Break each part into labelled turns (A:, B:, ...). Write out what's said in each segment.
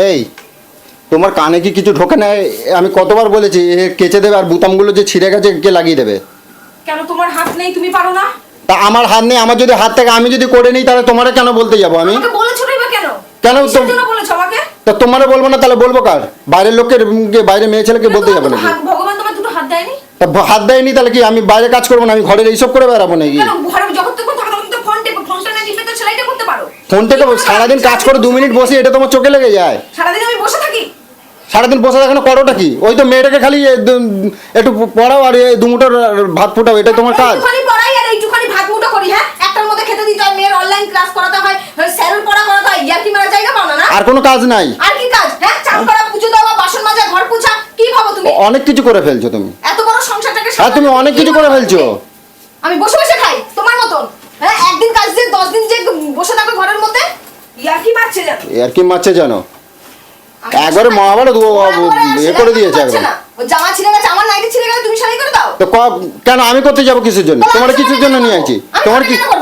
A: এই তোমার কানে কি কিছু ঢোকে না? আমি কতবার বলেছি কেচে দেবে, আর বোতামগুলো যে ছিঁড়ে গেছে কে লাগিয়ে দেবে?
B: কেন তোমার হাত নেই, তুমি পারো না?
A: তা আমার হাত নেই, আমার যদি হাত থাকে আমি যদি করে নিই তাহলে তোমারে কেন বলতে যাবো আমি?
B: আমাকে বলেছো না কেন?
A: কেন
B: কিসের জন্য বলেছো আমাকে?
A: তা তোমারে বলবো না তাহলে বলবো কার? বাইরের লোককে, বাইরে মেয়ে ছেলেকে বলতে যাবো নাকি?
B: ভগবান তোমার দুটো হাত দেয়নি?
A: তা হাত দেয়নি তাহলে কি আমি বাইরে কাজ করবো না? আমি ঘরের এইসব করে বেড়াবো নাকি?
B: কেন ঘরে যখন তখন থাকো তখন তো ফোনটা না টিপে তো সেলাইটা করতে পারো।
A: ফোন থেকে সারাদিন কাজ করে 2 মিনিট বসি, এটা তোমার চোখে লেগে যায়?
B: সারাদিন আমি বসে থাকি?
A: সারাদিন বসে থাকানো করোটা কি? ওই তো মেয়েটাকে খালি একটু পড়াও আর এই দুমুটোর ভাত ফুটাও, এটাই তোমার কাজ?
B: একটুখানি পড়াই আর একটুখানি ভাত মুঠো করি। হ্যাঁ, একটার মধ্যে খেতে দিতে হয়, মেয়ের অনলাইন ক্লাস করাতে হয়, স্যারের পড়া করাতে হয়, ইয়ার কি মারা জায়গা পাও না?
A: আর কোনো কাজ নাই?
B: আর কি কাজ? হ্যাঁ, চান করা, পুজো দেওয়া, বাসন মাজা, ঘর পোছা, কি ভাবো তুমি?
A: অনেক কিছু করে ফেলছো তুমি।
B: এত বড় সংসারটাকে
A: হ্যাঁ, তুমি অনেক কিছু করে ফেলছো।
B: আমি বসে বসে খাই তোমার মতন? হ্যাঁ, একদিন কাজ দিয়ে 10 দিন যে বসে থাকো ঘরের মধ্যে, ইয়ার কি মারছে জানো?
A: আর কি মারছে জানো? একবারে মহাভারত এ করে দিয়েছে একদম।
B: ও জামা ছিঁড়ে গেছে, আমার নাইটি ছিঁড়ে গেছে, তুমি শাড়ি করে দাও।
A: তো কেন আমি করতে যাবো কিসের জন্য? তোমার কিসের জন্য নিয়ে আইছি?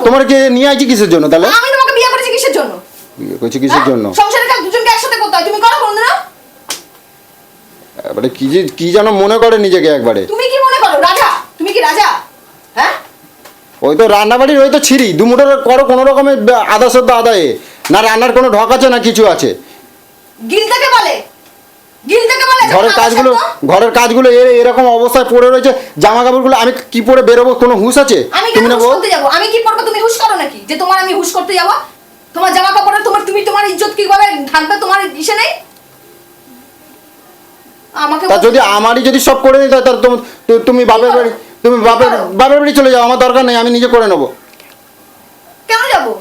A: তোমার কি নিয়ে আইছি কিসের জন্য তাহলে?
B: আমি তোমাকে বিয়ে করেছি কিসের জন্য?
A: বিয়ে করছি কিসের জন্য?
B: সংসারের কাজ দুজনকে একসাথে করতে হয়, তুমি করো কোনদিন?
A: এবারে কি যেন মনে করে নিজেকে একবারে।
B: তুমি কি মনে করো রাজা? তুমি কি রাজা? হ্যাঁ,
A: ওই তো রান্নাবাড়ির ওই তো ছিঁড়ি দুমুটোর করো কোনো রকমের আদা সদ্য আদায়ে, না রান্নার কোনো ঢক আছে না কিছু আছে?
B: গিলতেকে বলে
A: ঘরের কাজগুলো এরকম অবস্থায় পড়ে রয়েছে, জামা কাপড়গুলো আমি কি পরে বেরোবো? কোনো হুঁশ আছে?
B: আমি কেন হুঁশ করতে যাবো? আমি কি পরবো? তুমি হুঁশ করো নাকি যে তোমার আমি হুঁশ করতে যাবো? তোমার জামা কাপড়ে তোমার ইজ্জত কি করে ঢাকবে? তোমার ইসে নেই আমাকে?
A: তা যদি আমারই যদি সব করে নিতে হয় তাহলে তুমি বাপের বাড়ি চলে যাও, আমার দরকার নেই, আমি নিজে করে নেবো।
B: কেন যাবো?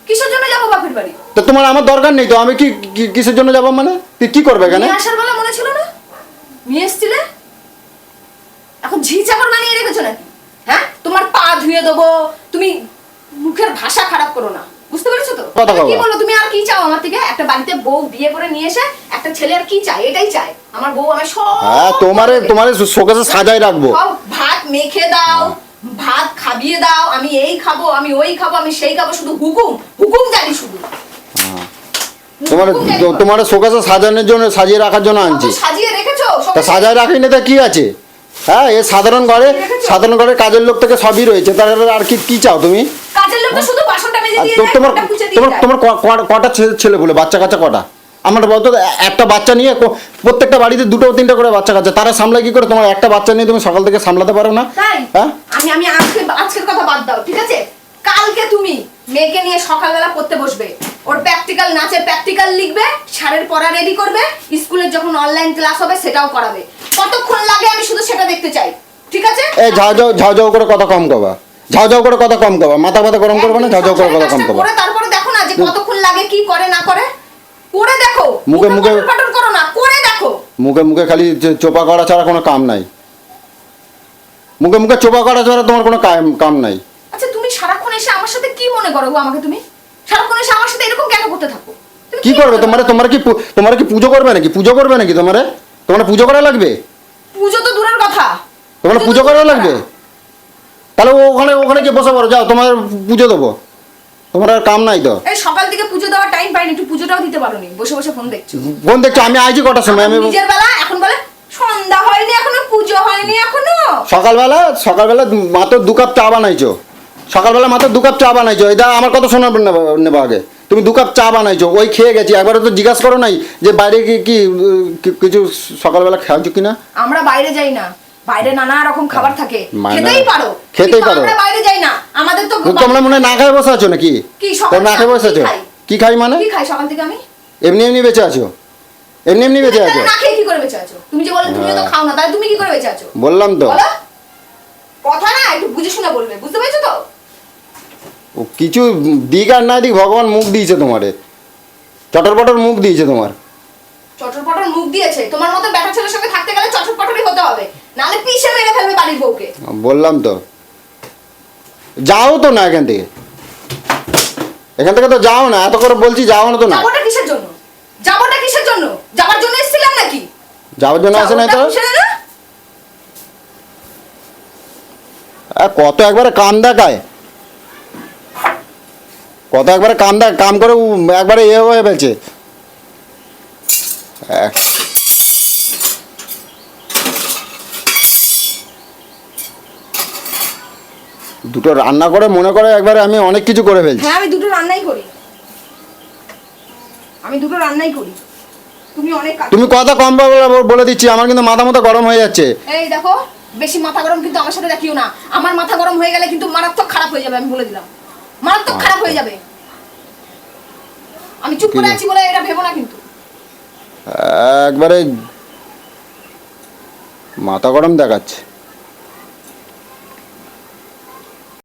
B: কিসের জন্য যাবো বাপের বাড়ি?
A: তো তোমার আমার দরকার নেই তো, আমি কিসের জন্য যাবো? মানে তুই কি করবে এখানে?
B: আসার বেলা মনে ছিল না নিয়ে এসছিলে? এখন ঝি চাকর বানিয়ে রেখেছো নাকি? হ্যাঁ, তোমার পা ধুয়ে দেবো। তুমি মুখের ভাষা খারাপ করো না, বুঝতে পেরেছো তো? কি বলো তুমি? আর কি চাও আমার থেকে? একটা বাড়িতে বউ বিয়ে করে নিয়ে এসে একটা ছেলে আর কি চায়? এটাই চায় আমার বউ। আমি সব
A: তোমারে শোকেসে সাজায় রাখবো।
B: ভাত মেখে দাও, ভাত খাবিয়ে দাও, আমি এই খাবো, আমি ওই খাবো, আমি সেই খাবো, শুধু হুকুম জানি শুধু।
A: তোমার শোকেসে সাজানোর জন্য, সাজিয়ে রাখার জন্য আনছি।
B: সাজিয়ে রেখেছো?
A: তা সাজায় রাখিনি তা কি আছে? হ্যাঁ, এ সাধারণ ঘরে কাজের লোক থেকে সবই রয়েছে, তাহলে আর কি চাও তুমি?
B: কাজের লোকটা শুধু বাসনটা মেজে দিয়ে যায়, ঘরটা মুছে দিয়ে যায়।
A: তোমার কটা ছেলে বলে বাচ্চা কাচ্চা কটা? আমার বলতো একটা বাচ্চা নিয়ে প্রত্যেকটা বাড়িতে 2-3টা করে বাচ্চা কাচ্চা, তারা সামলায় কি করে? তোমার একটা বাচ্চা নিয়ে তুমি সকাল থেকে সামলাতে পারো না?
B: হ্যাঁ, আমি আজকের কথা বাদ দাও, ঠিক আছে? কালকে তুমি মেয়েকে নিয়ে সকালবেলা পড়তে বসবে, ওর প্র্যাকটিক্যাল, নাচের প্র্যাকটিক্যাল লিখবে, শাড়ির পড়া রেডি করবে, স্কুলের যখন অনলাইন ক্লাস হবে সেটাও করাবে। কতক্ষণ লাগে আমি শুধু সেটা দেখতে চাই, ঠিক আছে?
A: এই ঝাউ করে কথা কম কবা, মাথা গরম করবে না, ঝাউ করে কথা কম কবা।
B: তারপরে দেখো না যে কতক্ষণ লাগে, কি করে না করে, করে দেখো।
A: মুখে
B: পাটন করো না, করে দেখো।
A: মুখে খালি চোপা করা ছাড়া কোনো কাম নাই। মুখে চোপা করা ছাড়া তোমার কোনো কাম নাই।
B: আচ্ছা, তুমি সারাক্ষণ এসে আমার সাথে কি মনে করো গো? আমাকে তুমি সারাক্ষণ এসে আমার সাথে এরকম কেন করতে থাকো?
A: কি করবে? তোমার কি পুজো করবে নাকি? তোমার পুজো করা লাগবে?
B: পুজো তো দূরের কথা,
A: তোমার পুজো করা লাগবে? তাহলে ওখানে গিয়ে বসে পড়ো, যাও, তোমার পুজো দেবো। তোমার আর কাম নাই তো?
B: এই সকাল থেকে পুজো দেওয়ার টাইম পাইনি, একটু পুজোটাও দিতে পারোনি, বসে বসে ফোন দেখছো।
A: আমি আইছি কটার সময়? আমি
B: নিজের বেলা, এখন বলে সন্ধ্যা হয়নি এখনো, পুজো হয়নি এখনো।
A: সকালবেলা মাত্র 2 কাপ চা বানাইছো। সকালবেলা মাত্র 2 কাপ চা বানাইছো। এটা আমার কথা শোনা নেবো আগে। তুমি 2 কাপ চা বানাইছো, ওই খেয়ে গেছি। একবারে তো জিজ্ঞাসা করো নাই যে বাইরে কি কিছু সকালবেলা খাওয়াছো কিনা?
B: আমরা বাইরে যাই না, বাইরে নানা রকম খাবার থাকে, খেতেই পারো। আমরা বাইরে যাই না, আমাদের তো
A: তোমরা মনে না খেয়ে বসে আছো নাকি? তোমরা না খেয়ে বসে আছো? কি খাই মানে?
B: কি খাই সকাল থেকে? আমি
A: এমনি বেঁচে আছো? এমনি বেঁচে আছো?
B: না খেয়ে কি করে বেঁচে আছো? তুমি যে বলে তুমি তো খাও না, তাহলে তুমি কি করে বেঁচে আছো?
A: বললাম তো,
B: কথা না একটু বুঝে শুনে বলবে, বুঝতে পেরেছো তো?
A: ও কিছু দিক আর না দিক, ভগবান মুখ দিয়েছে তোমারে, চটরপটর মুখ দিয়েছে তোমার।
B: চটরপটর মুখ দিয়েছে? তোমার মতো ব্যাটা ছেলের সঙ্গে থাকতে গেলে চটরপটরই হতে হবে, নালে পিষে মেরে ফেলবে বাড়ির বউকে।
A: বললাম তো, যাও তো না এখান থেকে তো যাও না। এত করে বলছি যাও না তো। না,
B: যাবোটা কিসের জন্য? যাবার জন্য এসেছিলাম নাকি?
A: যাওয়ার জন্য আসে নাই তো? কত একবারে কাম দেখায়, কাম করে একবারে হয়ে ফেলছে। এক দুটো রান্না করে মনে করে একবারে আমি অনেক কিছু করে ফেলছি।
B: হ্যাঁ আমি দুটো রান্নাই করি, আমি দুটো রান্নাই করি। তুমি অনেক কাজ
A: তুমি কথা কম বলে দিচ্ছি, আমার কিন্তু মাথা মতো গরম হয়ে যাচ্ছে।
B: এই দেখো, বেশি মাথা গরম কিন্তু আমার সাথে দেখিও না। আমার মাথা গরম হয়ে গেলে কিন্তু মারাত্মক খারাপ হয়ে যাবে, আমি বলে দিলাম। মারাত্মক খারাপ হয়ে যাবে। আমি চুপ করে আছি বলে এটা ভেবো না কিন্তু।
A: একবারে মাথা গরম দেখাচ্ছে।